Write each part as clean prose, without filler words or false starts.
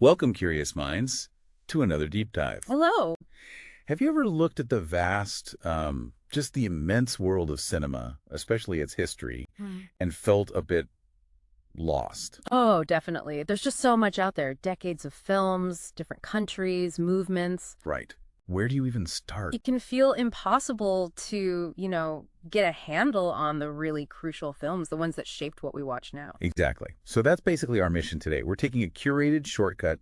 Welcome, curious minds, to another deep dive. Hello. Have you ever looked at the vast, just the immense world of cinema, especially its history, and felt a bit lost? Oh, definitely. There's just so much out there. Decades of films, different countries, movements. Right. Where do you even start? It can feel impossible to, get a handle on the really crucial films, the ones that shaped what we watch now. Exactly. So that's basically our mission today. We're taking a curated shortcut.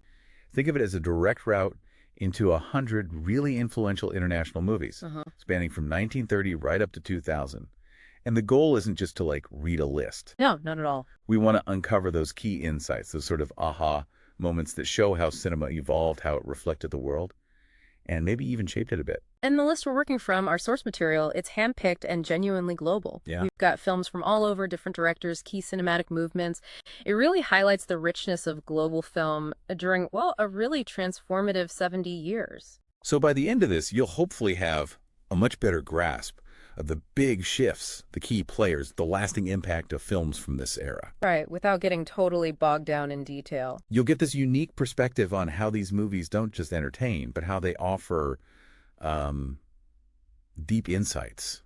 Think of it as a direct route into 100 really influential international movies, spanning from 1930 right up to 2000. And the goal isn't just to, read a list. No, not at all. We want to uncover those key insights, those sort of aha moments that show how cinema evolved, how it reflected the world, and maybe even shaped it a bit. And the list we're working from, our source material, it's handpicked and genuinely global. Yeah. We've got films from all over, different directors, key cinematic movements. It really highlights the richness of global film during, a really transformative 70 years. So by the end of this, you'll hopefully have a much better grasp of the big shifts, the key players, the lasting impact of films from this era. Right, without getting totally bogged down in detail. You'll get this unique perspective on how these movies don't just entertain, but how they offer deep insights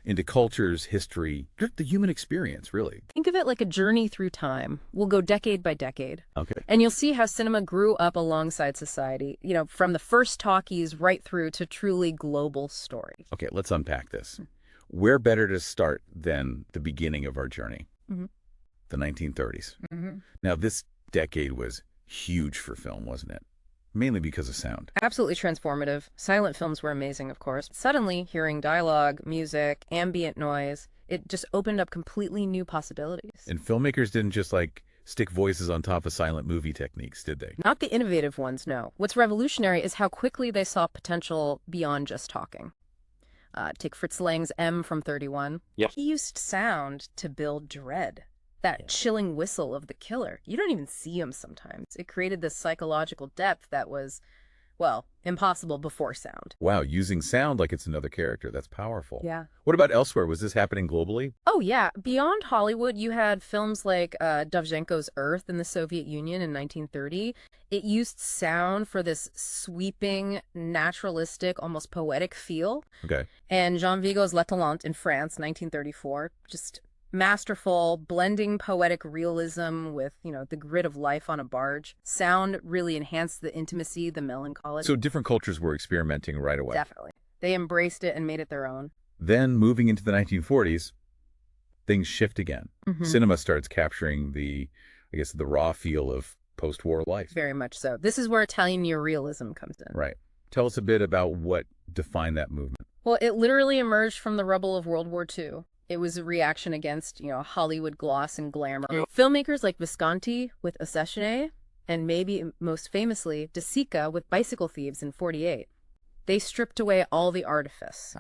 into cultures, history, the human experience, really. Think of it like a journey through time. We'll go decade by decade. Okay. And you'll see how cinema grew up alongside society, from the first talkies right through to truly global stories. Okay, let's unpack this. Where better to start than the beginning of our journey? The 1930s. Now, this decade was huge for film, wasn't it? Mainly because of sound. Absolutely transformative. Silent films were amazing, of course. Suddenly, hearing dialogue, music, ambient noise, it just opened up completely new possibilities. And filmmakers didn't just stick voices on top of silent movie techniques, did they? Not the innovative ones, no. What's revolutionary is how quickly they saw potential beyond just talking. Take Fritz Lang's M from 31. Yep. He used sound to build dread. That chilling whistle of the killer. You don't even see him sometimes. It created this psychological depth that was, impossible before sound. Wow, using sound like it's another character. That's powerful. Yeah. What about elsewhere? Was this happening globally? Oh, yeah. Beyond Hollywood, you had films like Dovzhenko's Earth in the Soviet Union in 1930. It used sound for this sweeping, naturalistic, almost poetic feel. Okay. And Jean Vigo's La Talente in France, 1934, just masterful, blending poetic realism with, the grit of life on a barge. Sound really enhanced the intimacy, the melancholy. So different cultures were experimenting right away. Definitely. They embraced it and made it their own. Then, moving into the 1940s, things shift again. Cinema starts capturing the raw feel of post-war life. Very much so. This is where Italian neorealism comes in. Right. Tell us a bit about what defined that movement. Well, it literally emerged from the rubble of World War II. It was a reaction against, Hollywood gloss and glamour. Filmmakers like Visconti with Assassiné, and maybe most famously, De Sica with Bicycle Thieves in 48. They stripped away all the artifice.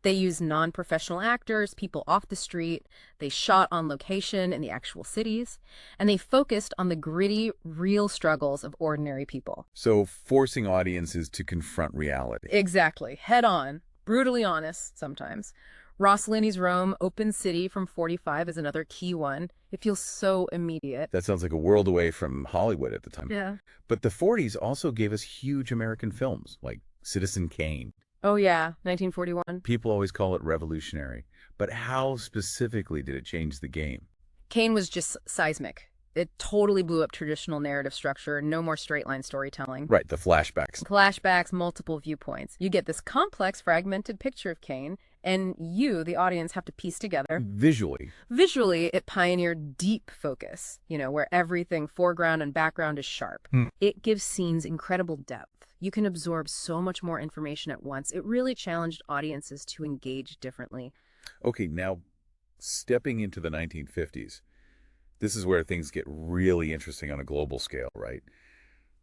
They used non-professional actors, people off the street. They shot on location in the actual cities. And they focused on the gritty, real struggles of ordinary people. So forcing audiences to confront reality. Exactly. Head on. Brutally honest, sometimes. Rossellini's Rome, Open City from 45 is another key one. It feels so immediate. That sounds like a world away from Hollywood at the time. Yeah. But the 40s also gave us huge American films like Citizen Kane. Oh, yeah, 1941. People always call it revolutionary. But how specifically did it change the game? Kane was just seismic. It totally blew up traditional narrative structure. No more straight-line storytelling. Right, the flashbacks. Flashbacks, multiple viewpoints. You get this complex, fragmented picture of Kane, and you, the audience, have to piece together. Visually. Visually, it pioneered deep focus, where everything, foreground and background, is sharp. It gives scenes incredible depth. You can absorb so much more information at once. It really challenged audiences to engage differently. Okay, now stepping into the 1950s, this is where things get really interesting on a global scale, right?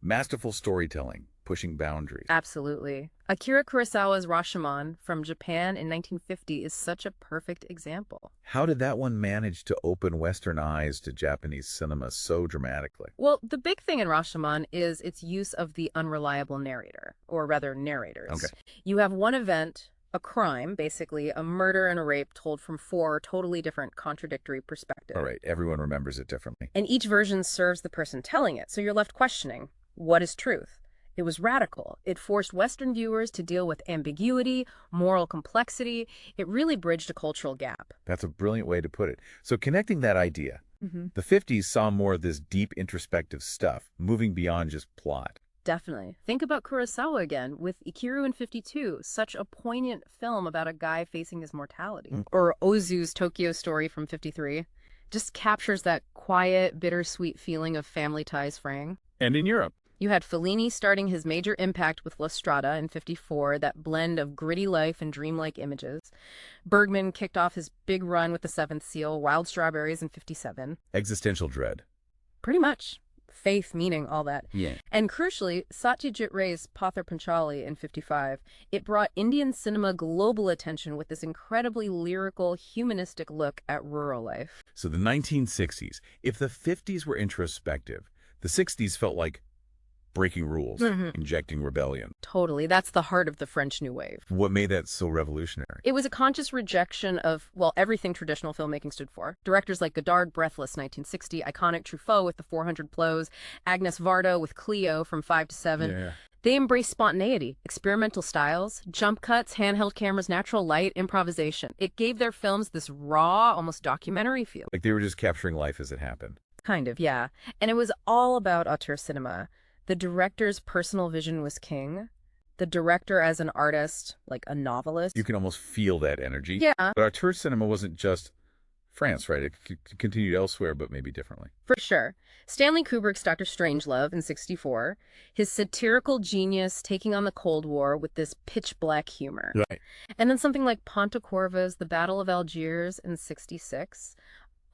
Masterful storytelling, pushing boundaries. Absolutely. Akira Kurosawa's Rashomon from Japan in 1950 is such a perfect example. How did that one manage to open Western eyes to Japanese cinema so dramatically? Well, the big thing in Rashomon is its use of the unreliable narrator, or rather narrators. Okay. You have one event, a crime, basically, a murder and a rape told from four totally different contradictory perspectives. All right, everyone remembers it differently. And each version serves the person telling it, so you're left questioning. What is truth? It was radical. It forced Western viewers to deal with ambiguity, moral complexity. It really bridged a cultural gap. That's a brilliant way to put it. So connecting that idea, Hmm. the 50s saw more of this deep introspective stuff, moving beyond just plot. Definitely. Think about Kurosawa again with Ikiru in 52, such a poignant film about a guy facing his mortality. Or Ozu's Tokyo Story from 53. Just captures that quiet, bittersweet feeling of family ties fraying. And in Europe. You had Fellini starting his major impact with La Strada in 54, that blend of gritty life and dreamlike images. Bergman kicked off his big run with The Seventh Seal, Wild Strawberries in 57. Existential dread. Pretty much. Faith, meaning, all that. Yeah. And crucially, Satyajit Ray's Pather Panchali in 55, it brought Indian cinema global attention with this incredibly lyrical, humanistic look at rural life. So the 1960s, if the 50s were introspective, the 60s felt like breaking rules, injecting rebellion. Totally. That's the heart of the French New Wave. What made that so revolutionary? It was a conscious rejection of, well, everything traditional filmmaking stood for. Directors like Godard, Breathless, 1960, iconic Truffaut with The 400 Blows, Agnes Varda with Cleo from 5 to 7. Yeah. They embraced spontaneity, experimental styles, jump cuts, handheld cameras, natural light, improvisation. It gave their films this raw, almost documentary feel. Like they were just capturing life as it happened. Kind of, yeah. And it was all about auteur cinema. The director's personal vision was king. The director as an artist, like a novelist. You can almost feel that energy. Yeah, But auteur cinema wasn't just France, right? It continued elsewhere, but maybe differently. for sure. Stanley Kubrick's Dr. Strangelove in 64, his satirical genius taking on the Cold War with this pitch-black humor. Right. And then something like Pontecorvo's The Battle of Algiers in 66,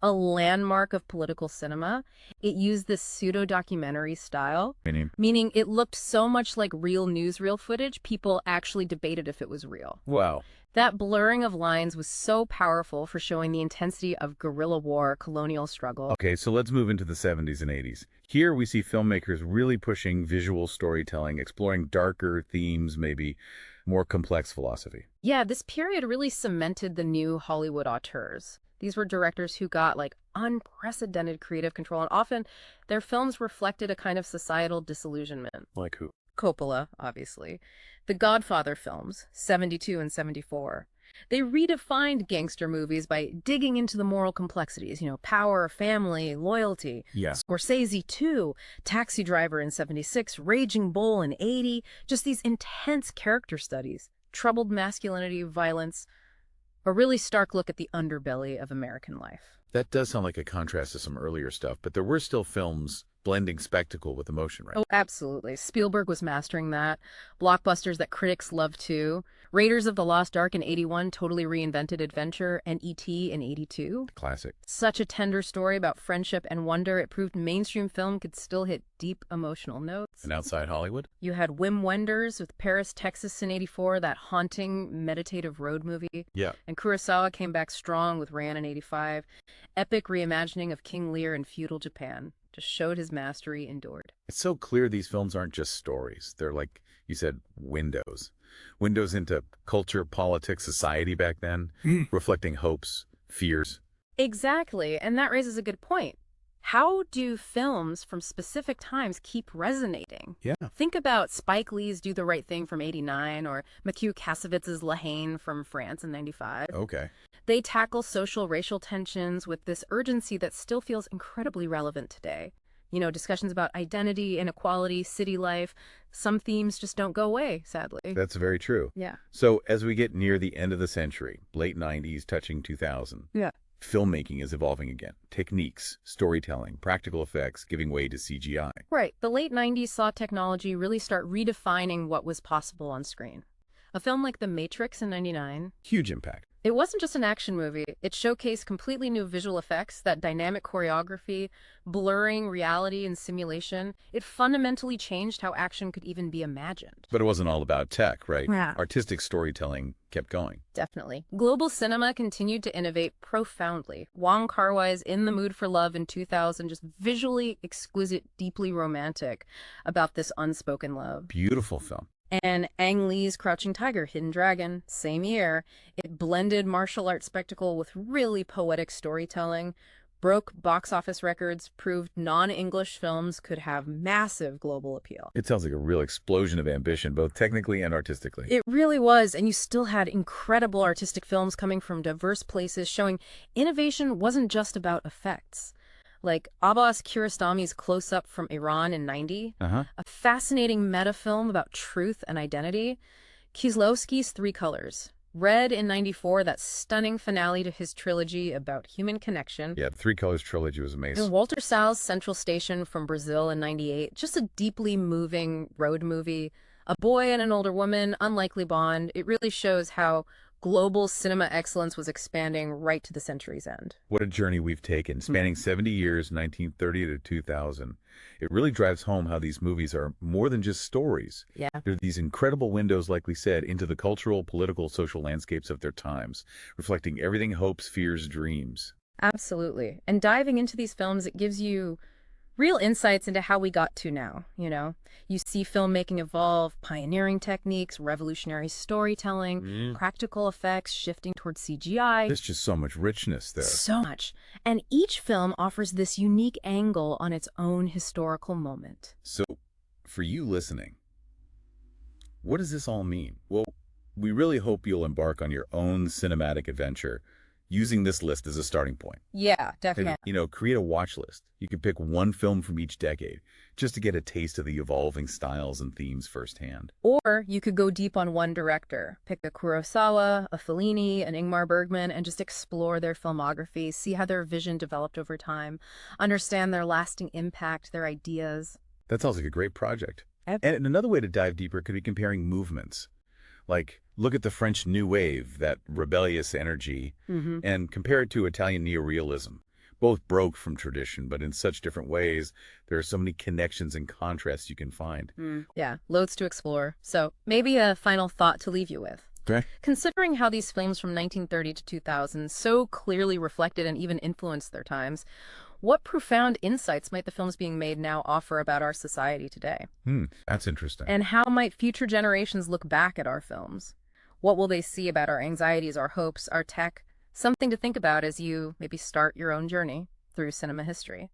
a landmark of political cinema. It used this pseudo-documentary style, meaning it looked so much like real newsreel footage, people actually debated if it was real. Wow. That blurring of lines was so powerful for showing the intensity of guerrilla war, colonial struggle. Okay, so let's move into the 70s and 80s. Here we see filmmakers really pushing visual storytelling, exploring darker themes, maybe more complex philosophy. Yeah, this period really cemented the new Hollywood auteurs. These were directors who got like unprecedented creative control, and often their films reflected a kind of societal disillusionment. Like who? Coppola, obviously. The Godfather films, 72 and 74. They redefined gangster movies by digging into the moral complexities, power, family, loyalty. Yeah. Scorsese, too. Taxi Driver in 76, Raging Bull in 80. Just these intense character studies. Troubled masculinity, violence. A really stark look at the underbelly of American life. That does sound like a contrast to some earlier stuff, but there were still films blending spectacle with emotion, right? Oh, absolutely. Spielberg was mastering that. Blockbusters that critics love too. Raiders of the Lost Ark in 81 totally reinvented adventure, and E.T. in 82. Classic. Such a tender story about friendship and wonder. It proved mainstream film could still hit deep emotional notes. And outside Hollywood? You had Wim Wenders with Paris, Texas in 84, that haunting, meditative road movie. Yeah. And Kurosawa came back strong with Ran in 85. Epic reimagining of King Lear in feudal Japan. Just showed his mastery endured. It's so clear these films aren't just stories. They're like you said, windows. Windows into culture, politics, society back then, reflecting hopes, fears. Exactly. And that raises a good point. How do films from specific times keep resonating? Yeah. Think about Spike Lee's Do the Right Thing from 89 or Mathieu Kassavitz's La Haine from France in 95. Okay. They tackle social, racial tensions with this urgency that still feels incredibly relevant today. Discussions about identity, inequality, city life. Some themes just don't go away, sadly. That's very true. Yeah. So as we get near the end of the century, late 90s, touching 2000, Yeah. filmmaking is evolving again. Techniques, storytelling, practical effects giving way to CGI. Right. The late 90s saw technology really start redefining what was possible on screen. A film like The Matrix in 99. Huge impact. It wasn't just an action movie. It showcased completely new visual effects, that dynamic choreography, blurring reality and simulation. It fundamentally changed how action could even be imagined. But it wasn't all about tech, right? Yeah. Artistic storytelling kept going. Definitely. Global cinema continued to innovate profoundly. Wong Kar-wai's In the Mood for Love in 2000, just visually exquisite, deeply romantic about this unspoken love. Beautiful film. And Ang Lee's Crouching Tiger, Hidden Dragon, same year. It blended martial arts spectacle with really poetic storytelling. broke box office records, proved non-English films could have massive global appeal. It sounds like a real explosion of ambition, both technically and artistically. It really was, and you still had incredible artistic films coming from diverse places showing innovation wasn't just about effects. Like Abbas Kiarostami's Close-Up from Iran in '90, a fascinating meta-film about truth and identity. Kieslowski's Three Colors, Red in '94, that stunning finale to his trilogy about human connection. Yeah, the Three Colors trilogy was amazing. And Walter Sal's Central Station from Brazil in '98, just a deeply moving road movie. A boy and an older woman, unlikely bond. It really shows how global cinema excellence was expanding right to the century's end. What a journey we've taken, spanning 70 years, 1930 to 2000. It really drives home how these movies are more than just stories. Yeah. They're these incredible windows, like we said, into the cultural, political, social landscapes of their times, reflecting everything: hopes, fears, dreams. Absolutely. And diving into these films, it gives you real insights into how we got to now, you know? You see filmmaking evolve, pioneering techniques, revolutionary storytelling, practical effects, shifting towards CGI. There's just so much richness there. So much. And each film offers this unique angle on its own historical moment. So, for you listening, what does this all mean? Well, we really hope you'll embark on your own cinematic adventure using this list as a starting point. Yeah, definitely. And, create a watch list. You can pick one film from each decade just to get a taste of the evolving styles and themes firsthand. Or you could go deep on one director. Pick a Kurosawa, a Fellini, an Ingmar Bergman, and just explore their filmography, see how their vision developed over time, understand their lasting impact, their ideas. That sounds like a great project. And another way to dive deeper could be comparing movements. Like, look at the French New Wave, that rebellious energy, and compare it to Italian neorealism. Both broke from tradition, but in such different ways. There are so many connections and contrasts you can find. Yeah, loads to explore. So maybe a final thought to leave you with. Okay. Considering how these films from 1930 to 2000 so clearly reflected and even influenced their times, what profound insights might the films being made now offer about our society today? That's interesting. And how might future generations look back at our films? What will they see about our anxieties, our hopes, our tech? Something to think about as you maybe start your own journey through cinema history.